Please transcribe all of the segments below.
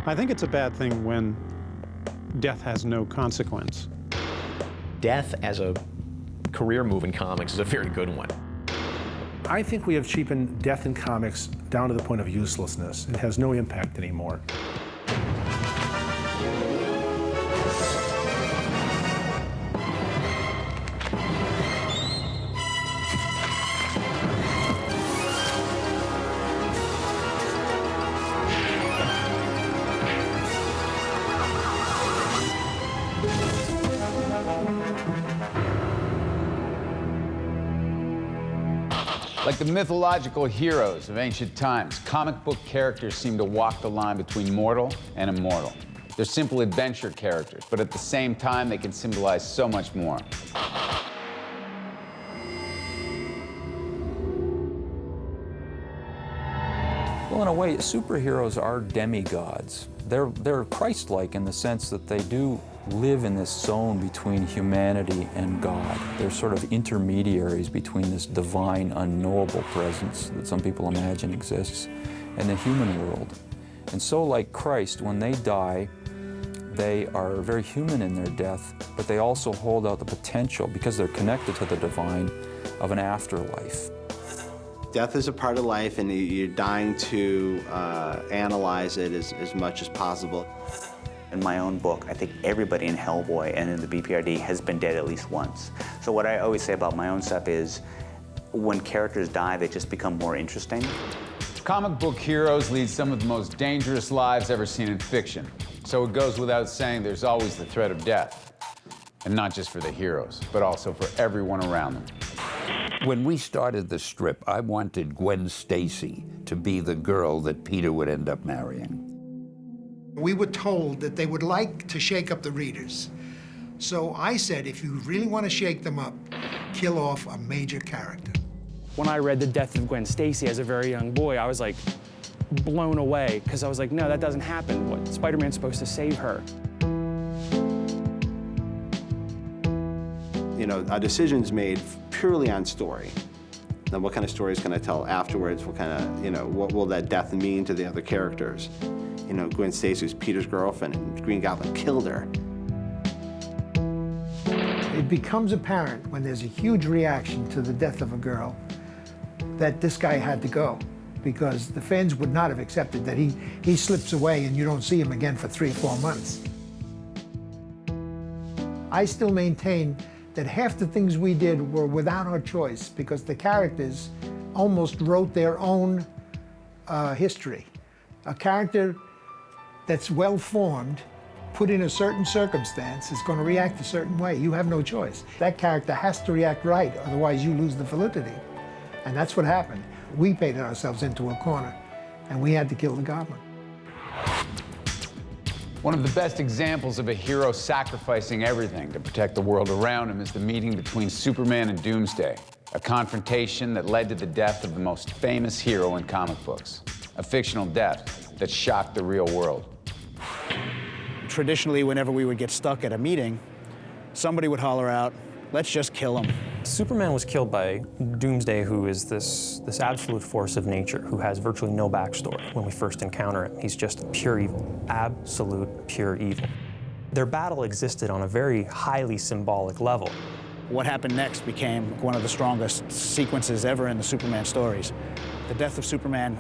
I think it's a bad thing when death has no consequence. Death as a career move in comics is a very good one. I think we have cheapened death in comics down to the point of uselessness. It has no impact anymore. Like the mythological heroes of ancient times, comic book characters seem to walk the line between mortal and immortal. They're simple adventure characters, but at the same time, they can symbolize so much more. Well, in a way, superheroes are demigods. They're Christ-like in the sense that they do live in this zone between humanity and God. They're sort of intermediaries between this divine, unknowable presence that some people imagine exists and the human world. And so, like Christ, when they die, they are very human in their death, but they also hold out the potential, because they're connected to the divine, of an afterlife. Death is a part of life, and you're dying to analyze it as much as possible. In my own book, I think everybody in Hellboy and in the BPRD has been dead at least once. So what I always say about my own stuff is, when characters die, they just become more interesting. Comic book heroes lead some of the most dangerous lives ever seen in fiction. So it goes without saying there's always the threat of death. And not just for the heroes, but also for everyone around them. When we started the strip, I wanted Gwen Stacy to be the girl that Peter would end up marrying. We were told that they would like to shake up the readers. So I said, if you really want to shake them up, kill off a major character. When I read The Death of Gwen Stacy as a very young boy, I was like blown away, because I was like, no, that doesn't happen. What, Spider-Man's supposed to save her. You know, our decision's made purely on story. Now, what kind of stories can I tell afterwards? What kind of, you know, what will that death mean to the other characters? You know, Gwen Stacy was Peter's girlfriend, and Green Goblin killed her. It becomes apparent when there's a huge reaction to the death of a girl that this guy had to go, because the fans would not have accepted that he slips away and you don't see him again for 3 or 4 months. I still maintain that half the things we did were without our choice, because the characters almost wrote their own history. A character that's well-formed, put in a certain circumstance, is going to react a certain way. You have no choice. That character has to react right, otherwise you lose the validity. And that's what happened. We painted ourselves into a corner, and we had to kill the Goblin. One of the best examples of a hero sacrificing everything to protect the world around him is the meeting between Superman and Doomsday, a confrontation that led to the death of the most famous hero in comic books, a fictional death that shocked the real world. Traditionally, whenever we would get stuck at a meeting, somebody would holler out, "Let's just kill him." Superman was killed by Doomsday, who is this absolute force of nature, who has virtually no backstory when we first encounter him. He's just pure evil, absolute pure evil. Their battle existed on a very highly symbolic level. What happened next became one of the strongest sequences ever in the Superman stories. The death of Superman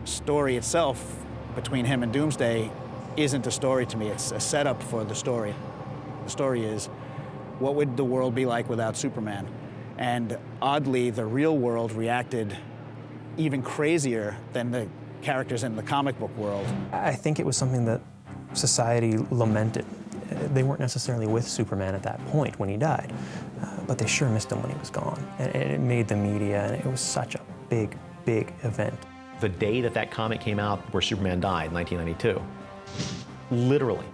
story itself, between him and Doomsday, isn't a story to me. It's a setup for the story. The story is, what would the world be like without Superman? And oddly, the real world reacted even crazier than the characters in the comic book world. I think it was something that society lamented. They weren't necessarily with Superman at that point when he died, but they sure missed him when he was gone. And it made the media, and it was such a big, big event. The day that that comic came out where Superman died in 1992, literally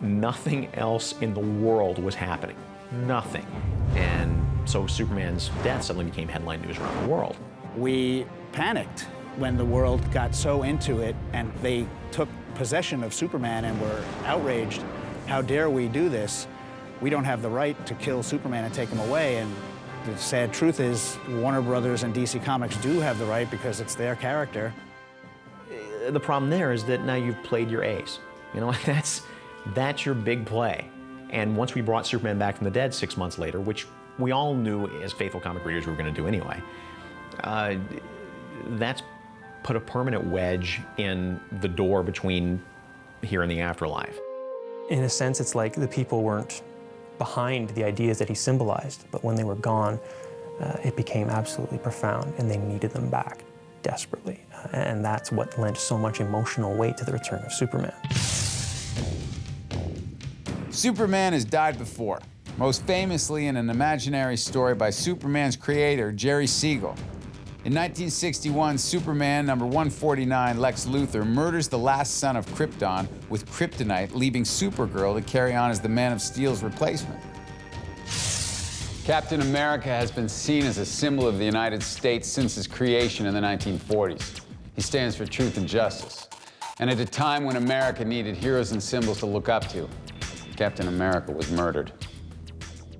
nothing else in the world was happening. Nothing. And so Superman's death suddenly became headline news around the world. We panicked when the world got so into it, and they took possession of Superman and were outraged. How dare we do this? We don't have the right to kill Superman and take him away. And the sad truth is, Warner Brothers and DC Comics do have the right, because it's their character. The problem there is that now you've played your ace. You know, that's your big play. And once we brought Superman back from the dead 6 months later, which we all knew as faithful comic readers we were going to do anyway, that's put a permanent wedge in the door between here and the afterlife. In a sense, it's like the people weren't behind the ideas that he symbolized, but when they were gone, it became absolutely profound, and they needed them back desperately. And that's what lent so much emotional weight to the return of Superman. Superman has died before, most famously in an imaginary story by Superman's creator, Jerry Siegel. In 1961, Superman number 149, Lex Luthor, murders the last son of Krypton with kryptonite, leaving Supergirl to carry on as the Man of Steel's replacement. Captain America has been seen as a symbol of the United States since his creation in the 1940s. He stands for truth and justice. And at a time when America needed heroes and symbols to look up to, Captain America was murdered.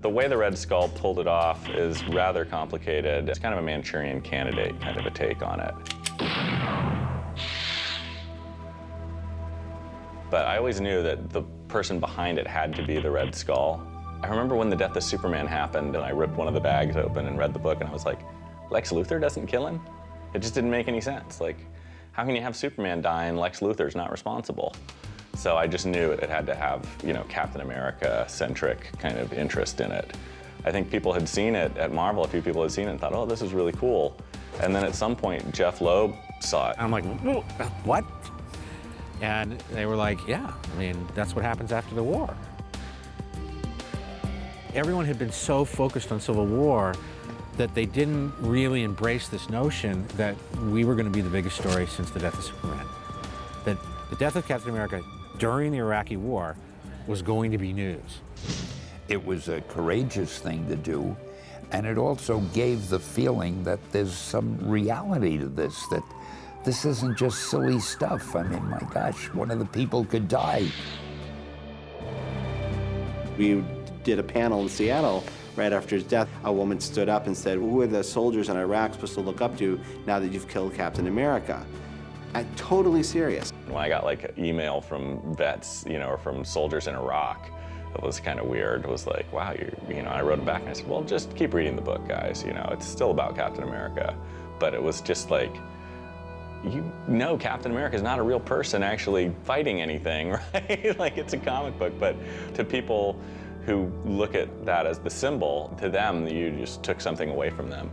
The way the Red Skull pulled it off is rather complicated. It's kind of a Manchurian Candidate kind of a take on it. But I always knew that the person behind it had to be the Red Skull. I remember when the death of Superman happened and I ripped one of the bags open and read the book and I was like, Lex Luthor doesn't kill him? It just didn't make any sense. Like, how can you have Superman die and Lex Luthor's not responsible? So I just knew it had to have, you know, Captain America-centric kind of interest in it. I think people had seen it at Marvel, a few people had seen it and thought, oh, this is really cool. And then at some point, Jeff Loeb saw it. I'm like, what? And they were like, yeah, I mean, that's what happens after the war. Everyone had been so focused on Civil War that they didn't really embrace this notion that we were going to be the biggest story since the death of Superman. That the death of Captain America during the Iraqi war was going to be news. It was a courageous thing to do, and it also gave the feeling that there's some reality to this, that this isn't just silly stuff. I mean, my gosh, one of the people could die. We did a panel in Seattle right after his death. A woman stood up and said, who are the soldiers in Iraq supposed to look up to now that you've killed Captain America? Totally serious. When I got like an email from vets, you know, or from soldiers in Iraq, it was kind of weird. It was like, wow, you know, I wrote it back and I said, well, just keep reading the book, guys. You know, it's still about Captain America. But it was just like, you know, Captain America is not a real person actually fighting anything, right? Like, it's a comic book, but to people who look at that as the symbol, to them, you just took something away from them.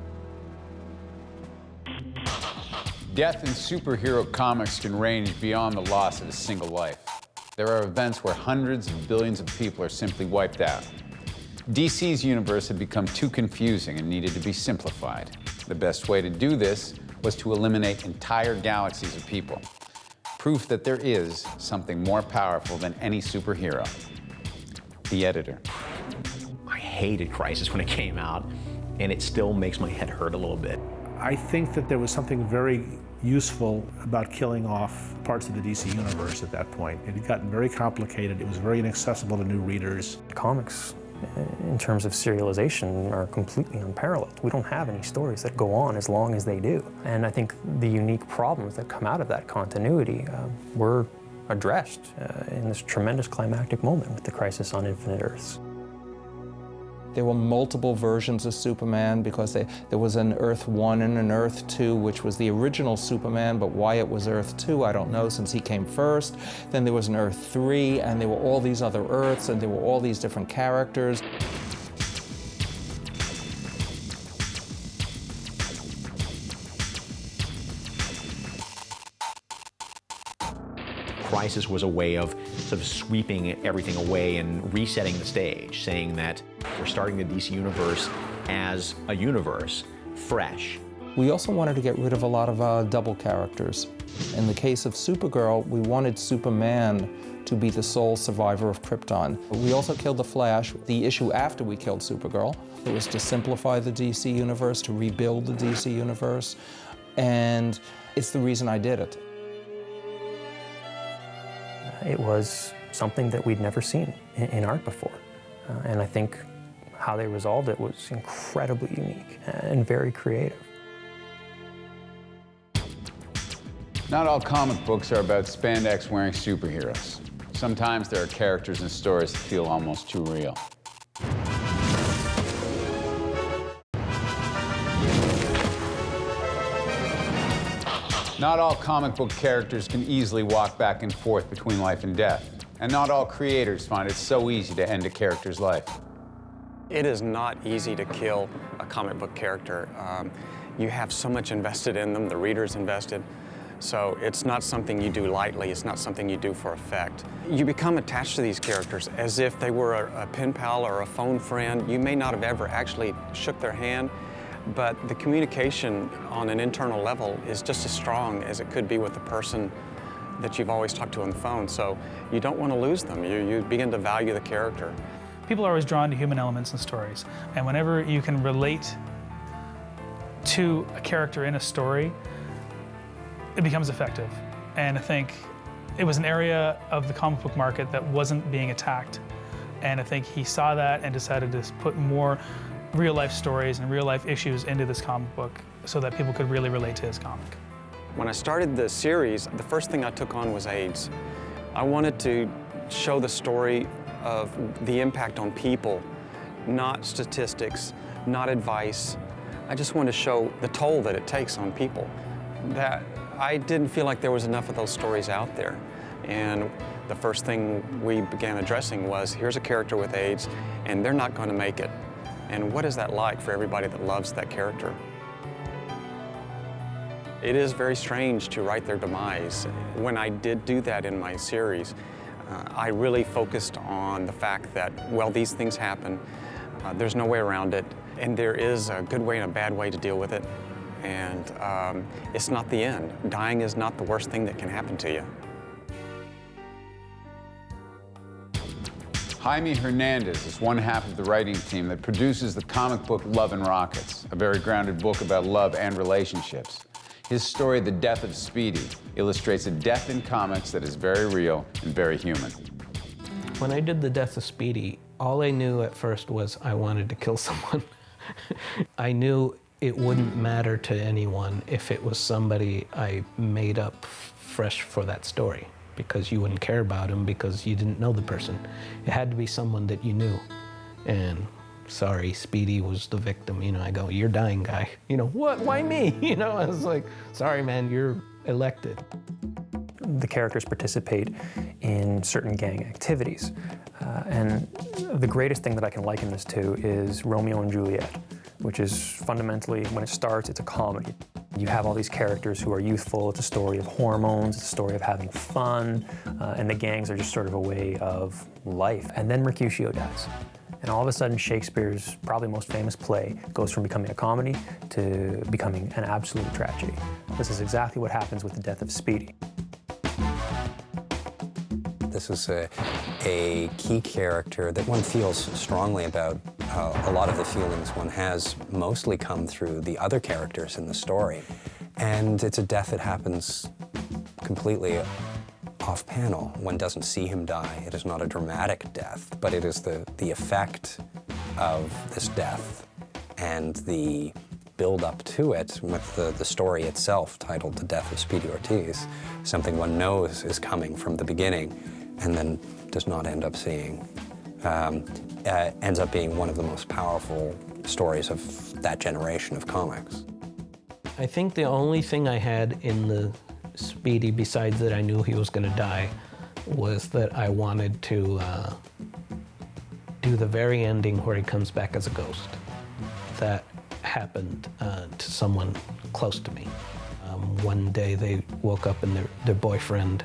Death in superhero comics can range beyond the loss of a single life. There are events where hundreds of billions of people are simply wiped out. DC's universe had become too confusing and needed to be simplified. The best way to do this was to eliminate entire galaxies of people. Proof that there is something more powerful than any superhero. The editor. I hated Crisis when it came out, and it still makes my head hurt a little bit. I think that there was something very useful about killing off parts of the DC universe at that point. It had gotten very complicated. It was very inaccessible to new readers. Comics, in terms of serialization, are completely unparalleled. We don't have any stories that go on as long as they do. And I think the unique problems that come out of that continuity were addressed in this tremendous climactic moment with the Crisis on Infinite Earths. There were multiple versions of Superman because there was an Earth 1 and an Earth 2, which was the original Superman, but why it was Earth 2, I don't know, since he came first. Then there was an Earth 3, and there were all these other Earths, and there were all these different characters. Crisis was a way of sort of sweeping everything away and resetting the stage, saying that we're starting the DC universe as a universe, fresh. We also wanted to get rid of a lot of double characters. In the case of Supergirl, we wanted Superman to be the sole survivor of Krypton. We also killed the Flash. The issue after we killed Supergirl, it was to simplify the DC universe, to rebuild the DC universe, and it's the reason I did it. It was something that we'd never seen in art before. And I think how they resolved it was incredibly unique and very creative. Not all comic books are about spandex-wearing superheroes. Sometimes there are characters and stories that feel almost too real. Not all comic book characters can easily walk back and forth between life and death. And not all creators find it so easy to end a character's life. It is not easy to kill a comic book character. You have so much invested in them, the reader's invested. So it's not something you do lightly, it's not something you do for effect. You become attached to these characters as if they were a pen pal or a phone friend. You may not have ever actually shook their hand, but the communication on an internal level is just as strong as it could be with the person that you've always talked to on the phone. So you don't want to lose them. You begin to value the character. People are always drawn to human elements in stories, and whenever you can relate to a character in a story, it becomes effective. And I think it was an area of the comic book market that wasn't being attacked. And I think he saw that and decided to put more real-life stories and real-life issues into this comic book so that people could really relate to his comic. When I started the series, the first thing I took on was AIDS. I wanted to show the story of the impact on people, not statistics, not advice. I just wanted to show the toll that it takes on people. That I didn't feel like there was enough of those stories out there. And the first thing we began addressing was, here's a character with AIDS, and they're not going to make it. And what is that like for everybody that loves that character? It is very strange to write their demise. When I did do that in my series, I really focused on the fact that, well, these things happen. There's no way around it. And there is a good way and a bad way to deal with it. And it's not the end. Dying is not the worst thing that can happen to you. Jaime Hernandez is one half of the writing team that produces the comic book Love and Rockets, a very grounded book about love and relationships. His story, The Death of Speedy, illustrates a death in comics that is very real and very human. When I did The Death of Speedy, all I knew at first was I wanted to kill someone. I knew it wouldn't matter to anyone if it was somebody I made up fresh for that story, because you wouldn't care about him because you didn't know the person. It had to be someone that you knew. And sorry, Speedy was the victim. You know, I go, you're dying, guy. You know, what, why me? You know, I was like, sorry, man, you're elected. The characters participate in certain gang activities. And the greatest thing that I can liken this to is Romeo and Juliet, which is fundamentally, when it starts, it's a comedy. You have all these characters who are youthful. It's a story of hormones. It's a story of having fun. And the gangs are just sort of a way of life. And then Mercutio dies. And all of a sudden, Shakespeare's probably most famous play goes from becoming a comedy to becoming an absolute tragedy. This is exactly what happens with the death of Speedy. This is a key character that one feels strongly about. A lot of the feelings one has mostly come through the other characters in the story. And it's a death that happens completely off-panel. One doesn't see him die. It is not a dramatic death, but it is the effect of this death and the build-up to it with the story itself, titled The Death of Speedy Ortiz, something one knows is coming from the beginning and then does not end up seeing. Ends up being one of the most powerful stories of that generation of comics. I think the only thing I had in the Speedy, besides that I knew he was going to die, was that I wanted to do the very ending where he comes back as a ghost. That happened to someone close to me. One day they woke up and their boyfriend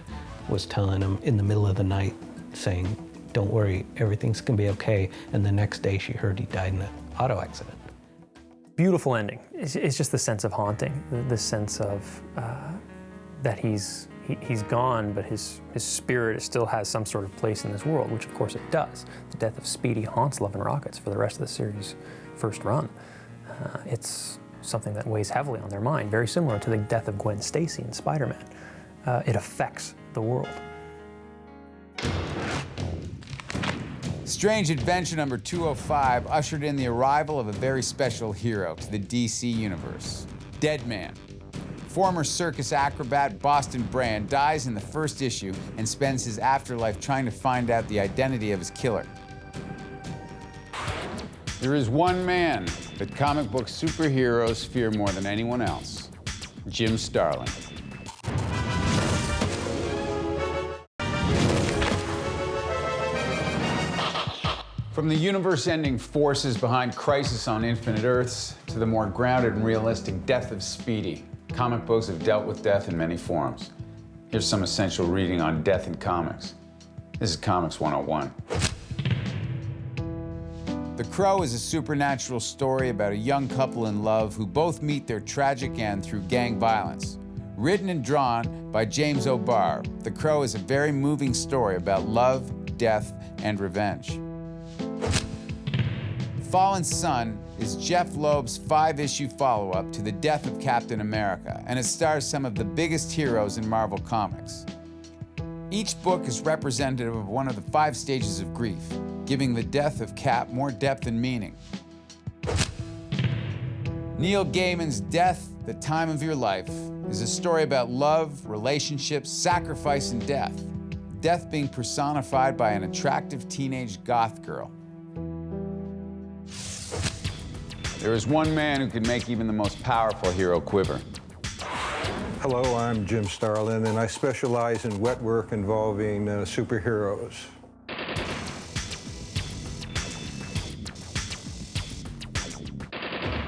was telling them in the middle of the night, saying, "Don't worry, everything's gonna be okay." And the next day she heard he died in an auto accident. Beautiful ending. It's just the sense of haunting, the sense of that he's gone, but his spirit still has some sort of place in this world, which of course it does. The death of Speedy haunts Love and Rockets for the rest of the series' first run. It's something that weighs heavily on their mind, very similar to the death of Gwen Stacy in Spider-Man. It affects the world. Strange Adventure number 205 ushered in the arrival of a very special hero to the DC universe, Deadman. Former circus acrobat Boston Brand dies in the first issue and spends his afterlife trying to find out the identity of his killer. There is one man that comic book superheroes fear more than anyone else: Jim Starlin. From the universe-ending forces behind Crisis on Infinite Earths to the more grounded and realistic Death of Speedy, comic books have dealt with death in many forms. Here's some essential reading on death in comics. This is Comics 101. The Crow is a supernatural story about a young couple in love who both meet their tragic end through gang violence. Written and drawn by James O'Barr, The Crow is a very moving story about love, death, and revenge. Fallen Sun is Jeff Loeb's 5-issue follow-up to the death of Captain America, and it stars some of the biggest heroes in Marvel Comics. Each book is representative of one of the 5 stages of grief, giving the death of Cap more depth and meaning. Neil Gaiman's Death, the Time of Your Life, is a story about love, relationships, sacrifice, and death. Death being personified by an attractive teenage goth girl. There is one man who can make even the most powerful hero quiver. Hello, I'm Jim Starlin, and I specialize in wet work involving superheroes.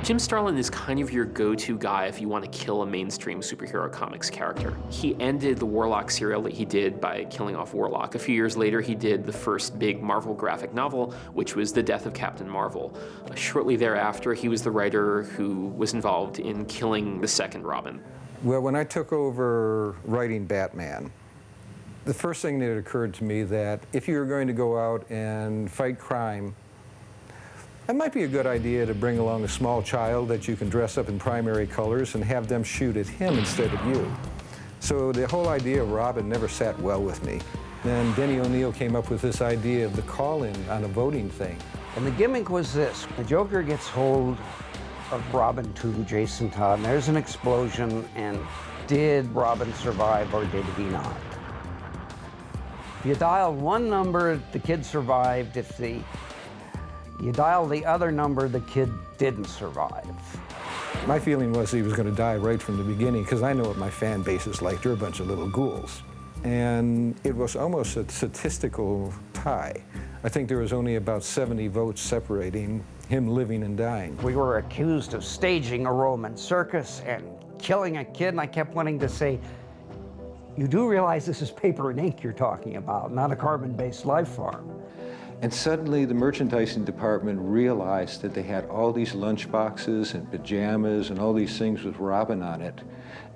Jim Starlin is kind of your go-to guy if you want to kill a mainstream superhero comics character. He ended the Warlock serial that he did by killing off Warlock. A few years later, he did the first big Marvel graphic novel, which was The Death of Captain Marvel. Shortly thereafter, he was the writer who was involved in killing the second Robin. Well, when I took over writing Batman, the first thing that occurred to me that if you were going to go out and fight crime, it might be a good idea to bring along a small child that you can dress up in primary colors and have them shoot at him instead of you. So the whole idea of Robin never sat well with me. Then Denny O'Neil came up with this idea of the call-in on a voting thing. And the gimmick was this: the Joker gets hold of Robin to Jason Todd, and there's an explosion, and did Robin survive or did he not? If you dialed one number, the kid survived. If you dial the other number, the kid didn't survive. My feeling was he was going to die right from the beginning, because I know what my fan base is like. They're a bunch of little ghouls. And it was almost a statistical tie. I think there was only about 70 votes separating him living and dying. We were accused of staging a Roman circus and killing a kid, and I kept wanting to say, you do realize this is paper and ink you're talking about, not a carbon-based life form. And suddenly the merchandising department realized that they had all these lunch boxes and pajamas and all these things with Robin on it.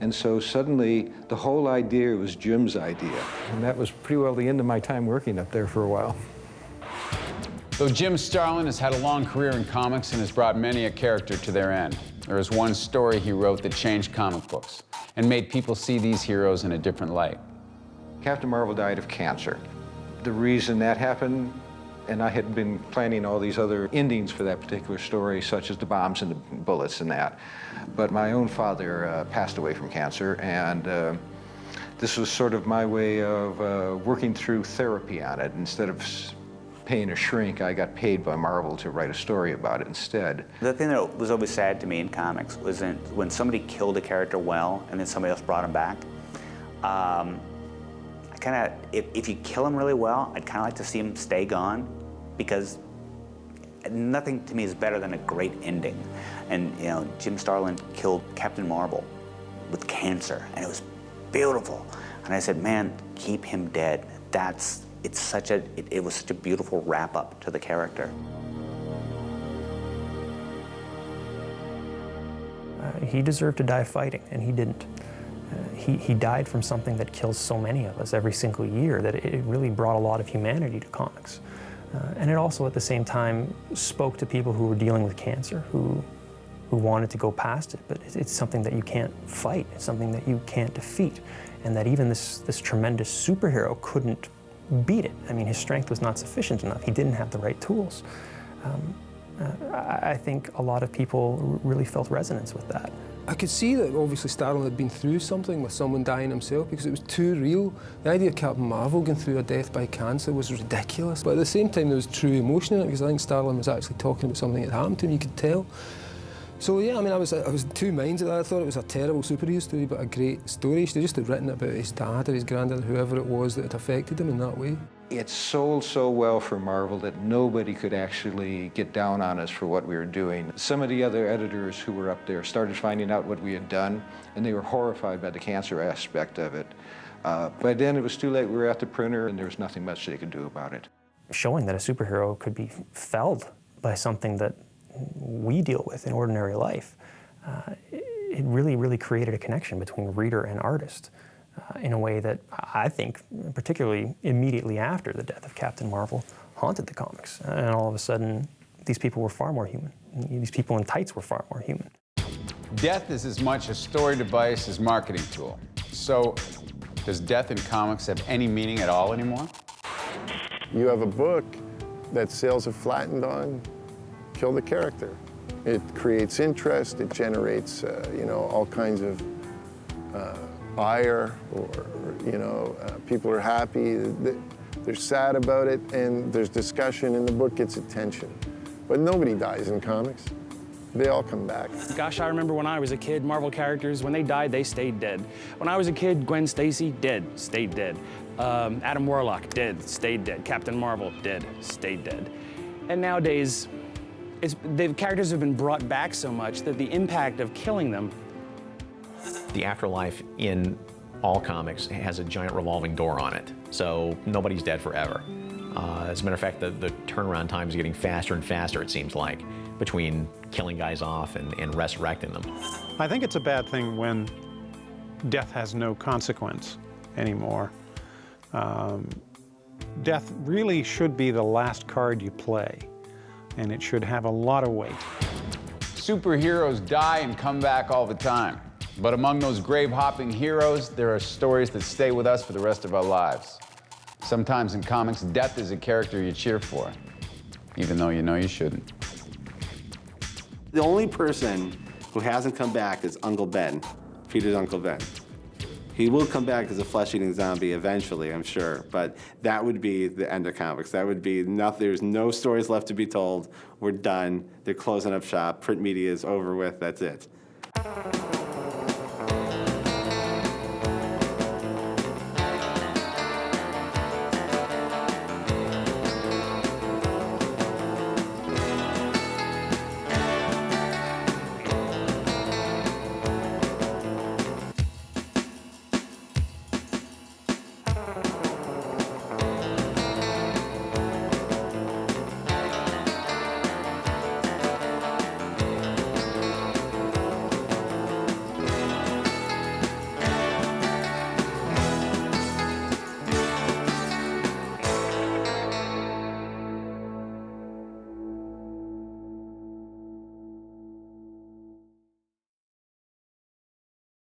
And so suddenly the whole idea was Jim's idea. And that was pretty well the end of my time working up there for a while. Though Jim Starlin has had a long career in comics and has brought many a character to their end, there is one story he wrote that changed comic books and made people see these heroes in a different light. Captain Marvel died of cancer. The reason that happened, and I had been planning all these other endings for that particular story, such as the bombs and the bullets and that. But my own father passed away from cancer, and this was sort of my way of working through therapy on it. Instead of paying a shrink, I got paid by Marvel to write a story about it instead. The thing that was always sad to me in comics was when somebody killed a character well and then somebody else brought him back. If you kill him really well, I'd kind of like to see him stay gone, because nothing to me is better than a great ending. And you know, Jim Starlin killed Captain Marvel with cancer, and it was beautiful. And I said, man, keep him dead. It was such a beautiful wrap up to the character. He deserved to die fighting, and he didn't. He died from something that kills so many of us every single year, that it really brought a lot of humanity to comics. And it also, at the same time, spoke to people who were dealing with cancer, who wanted to go past it. But it's something that you can't fight. It's something that you can't defeat. And that even this tremendous superhero couldn't beat it. I mean, his strength was not sufficient enough. He didn't have the right tools. I think a lot of people really felt resonance with that. I could see that obviously Starlin had been through something with someone dying himself because it was too real. The idea of Captain Marvel going through a death by cancer was ridiculous, but at the same time there was true emotion in it because I think Starlin was actually talking about something that happened to him, you could tell. So yeah, I mean, I was in two minds of that. I thought it was a terrible superhero story, but a great story. She just had written about his dad or his granddad, whoever it was that had affected him in that way. It sold so well for Marvel that nobody could actually get down on us for what we were doing. Some of the other editors who were up there started finding out what we had done, and they were horrified by the cancer aspect of it. By then it was too late. We were at the printer, and there was nothing much they could do about it. Showing that a superhero could be felled by something that we deal with in ordinary life, it really created a connection between reader and artist in a way that I think, particularly immediately after the death of Captain Marvel, haunted the comics. And all of a sudden, these people were far more human. These people in tights were far more human. Death is as much a story device as marketing tool. So, does death in comics have any meaning at all anymore? You have a book that sales have flattened on, kill the character. It creates interest, it generates, you know, all kinds of ire, or, you know, people are happy, they're sad about it, and there's discussion, and the book gets attention. But nobody dies in comics. They all come back. Gosh, I remember when I was a kid, Marvel characters, when they died, they stayed dead. When I was a kid, Gwen Stacy, dead, stayed dead. Adam Warlock, dead, stayed dead. Captain Marvel, dead, stayed dead. And nowadays, the characters have been brought back so much that the impact of killing them. The afterlife in all comics has a giant revolving door on it, so nobody's dead forever. As a matter of fact, the turnaround time is getting faster and faster, it seems like, between killing guys off and resurrecting them. I think it's a bad thing when death has no consequence anymore. Death really should be the last card you play, and it should have a lot of weight. Superheroes die and come back all the time. But among those grave-hopping heroes, there are stories that stay with us for the rest of our lives. Sometimes in comics, death is a character you cheer for, even though you know you shouldn't. The only person who hasn't come back is Uncle Ben, Peter's Uncle Ben. He will come back as a flesh-eating zombie eventually, I'm sure, but that would be the end of comics. That would be nothing. There's no stories left to be told. We're done. They're closing up shop. Print media is over with. That's it.